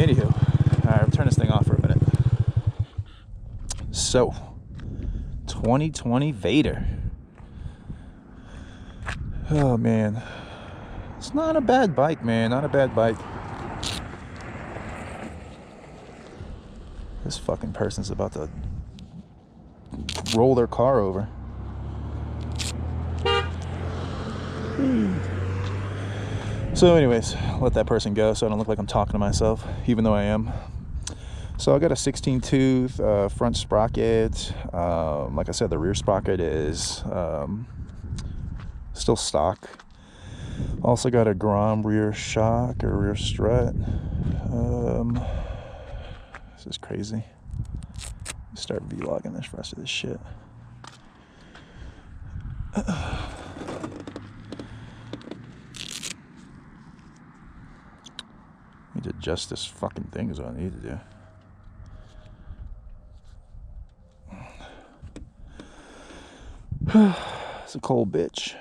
Anywho, all right, I'll turn this thing off for a minute. So, 2020 Vader. Oh man, it's not a bad bike, man. Not a bad bike. This fucking person's about to roll their car over. So anyways, let that person go so I don't look like I'm talking to myself, even though I am. So I got a 16 tooth front sprocket. Like I said, the rear sprocket is still stock. Also got a Grom rear shock or rear strut. This is crazy. Start vlogging this rest of this shit. Need to adjust this fucking thing is what I need to do. It's a cold bitch.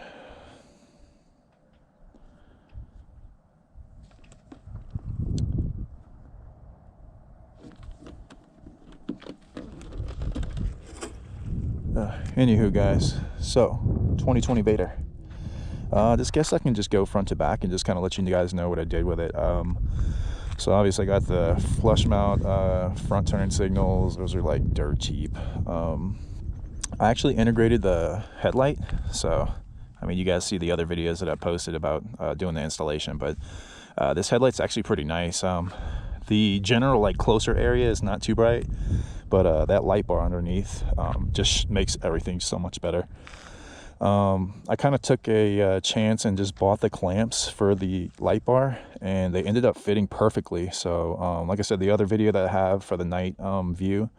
Anywho, guys, so 2020 Vader. This guess I can just go front to back and just kind of let you guys know what I did with it. So obviously I got the flush mount front turn signals. Those are like dirt cheap. I actually integrated the headlight, so I mean you guys see the other videos that I posted about doing the installation, but this headlight's actually pretty nice. The general like closer area is not too bright, but that light bar underneath just makes everything so much better. I kind of took a chance and just bought the clamps for the light bar, and they ended up fitting perfectly. So like I said, the other video that I have for the night view,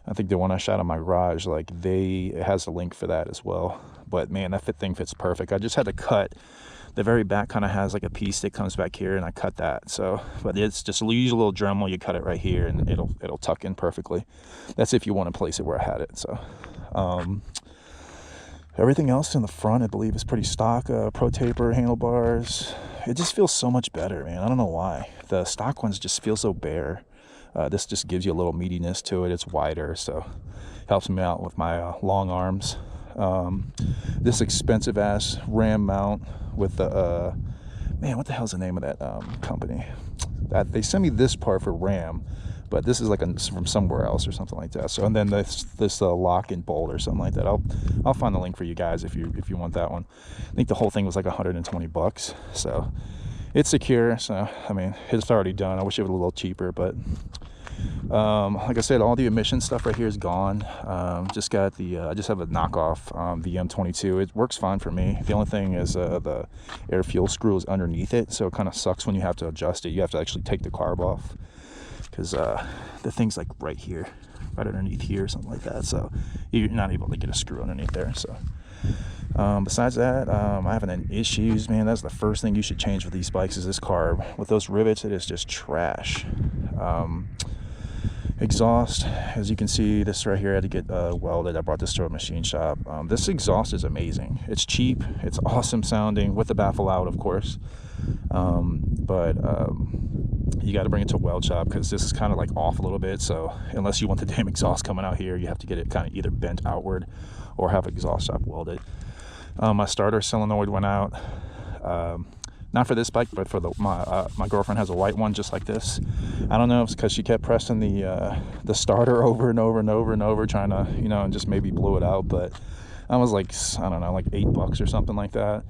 I think the one I shot in my garage, like it has a link for that as well. But man, that thing fits perfect. I just had to cut. The very back kind of has like a piece that comes back here, and I cut that. So, but it's just use a little Dremel, you cut it right here, and it'll tuck in perfectly. That's if you want to place it where I had it. So, everything else in the front, I believe, is pretty stock. Pro taper handlebars. It just feels so much better, man. I don't know why. The stock ones just feel so bare. This just gives you a little meatiness to it. It's wider, so helps me out with my long arms. This expensive ass Ram mount with the man, what the hell's the name of that company? They sent me this part for Ram, but this is like from somewhere else or something like that. So, and then this lock and bolt or something like that. I'll find the link for you guys if you want that one. I think the whole thing was like 120 bucks. So it's secure. So I mean, it's already done. I wish it was a little cheaper, but like I said, all the emission stuff right here is gone. Just got the I just have a knockoff VM22. It works fine for me. The only thing is the air fuel screw is underneath it, so it kind of sucks when you have to adjust it. You have to actually take the carb off, because the thing's like right here, right underneath here or something like that, so you're not able to get a screw underneath there. So besides that, I haven't had issues, man. That's the first thing you should change with these bikes, is this carb. With those rivets, it is just trash. Exhaust, as you can see, this right here I had to get welded. I brought this to a machine shop. This exhaust is amazing. It's cheap, it's awesome sounding, with the baffle out, of course. But you got to bring it to a weld shop, because this is kind of like off a little bit. So unless you want the damn exhaust coming out here, you have to get it kind of either bent outward or have an exhaust shop welded. My starter solenoid went out. Not for this bike, but for my girlfriend has a white one just like this. I don't know if it's because she kept pressing the starter over and over and over and over, trying to, you know, and just maybe blew it out. But I was like, I don't know, like $8 or something like that.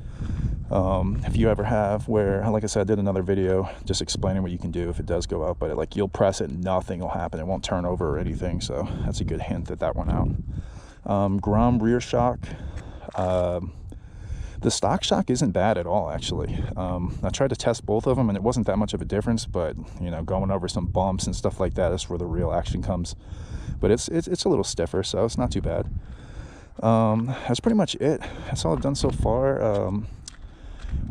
If you ever have, where, like I said, I did another video just explaining what you can do if it does go out, but like you'll press it, nothing will happen. It won't turn over or anything. So that's a good hint that went out. Grom rear shock. The stock shock isn't bad at all, actually. I tried to test both of them, and it wasn't that much of a difference, but, you know, going over some bumps and stuff like that, that's where the real action comes. But it's a little stiffer, so it's not too bad. That's pretty much it. That's all I've done so far.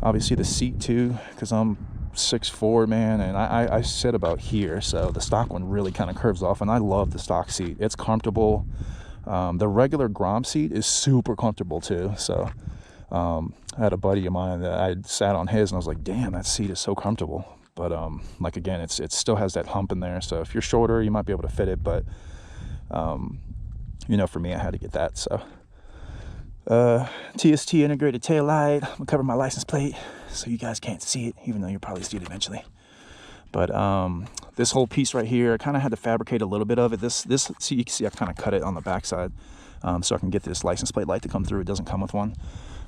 Obviously the seat too, because I'm 6'4", man, and I sit about here, so the stock one really kind of curves off, and I love the stock seat. It's comfortable. The regular Grom seat is super comfortable too, so I had a buddy of mine that I sat on his, and I was like, damn, that seat is so comfortable. But like again, it still has that hump in there, so if you're shorter you might be able to fit it, but you know, for me I had to get that. So TST integrated tail light. I'm gonna cover my license plate so you guys can't see it, even though you'll probably see it eventually. But this whole piece right here, I kind of had to fabricate a little bit of it. This see, you can see I kind of cut it on the backside so I can get this license plate light to come through. It doesn't come with one,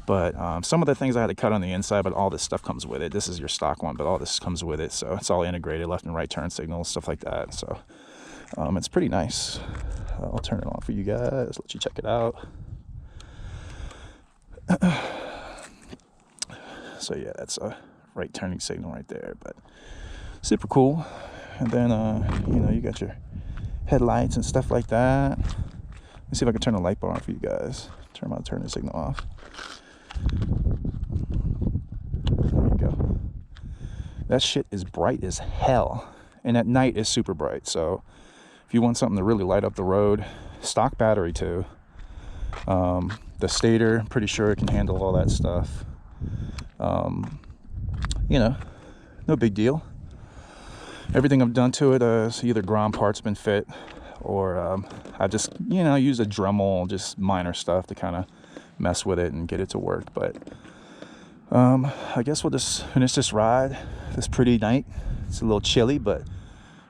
but some of the things I had to cut on the inside, but all this stuff comes with it. This is your stock one, but all this comes with it, so it's all integrated, left and right turn signals, stuff like that. So it's pretty nice. I'll turn it on for you guys, let you check it out. So yeah, that's a right turning signal right there, but super cool. And then you know, you got your headlights and stuff like that. Let me see if I can turn the light bar on for you guys. Turn my turning signal off. There you go. That shit is bright as hell, and at night is super bright. So if you want something to really light up the road, stock battery too. The stator, I'm pretty sure it can handle all that stuff. You know, no big deal. Everything I've done to it is either Grom parts been fit, or I've just, you know, used a Dremel, just minor stuff to kind of mess with it and get it to work. But I guess we'll just finish this ride this pretty night. It's a little chilly, but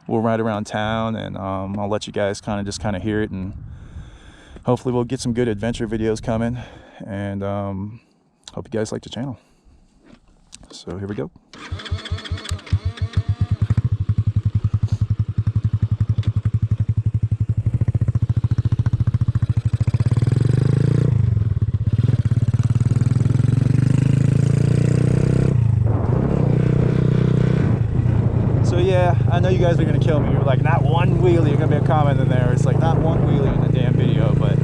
we'll ride around town, and I'll let you guys kind of hear it, and hopefully we'll get some good adventure videos coming. And hope you guys like the channel. So here we go. So yeah, I know you guys are gonna kill me. You're like, not one wheelie. You're gonna be a comment in there. It's like, not one wheelie in the damn video, but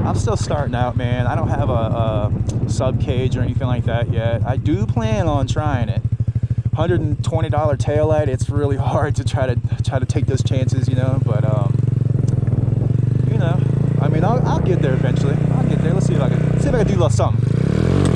I'm still starting out, man. I don't have a sub cage or anything like that yet. I do plan on trying it. $120 taillight. It's really hard to try to take those chances, you know. But you know, I mean, I'll get there eventually. I'll get there. Let's see if I can do a little something.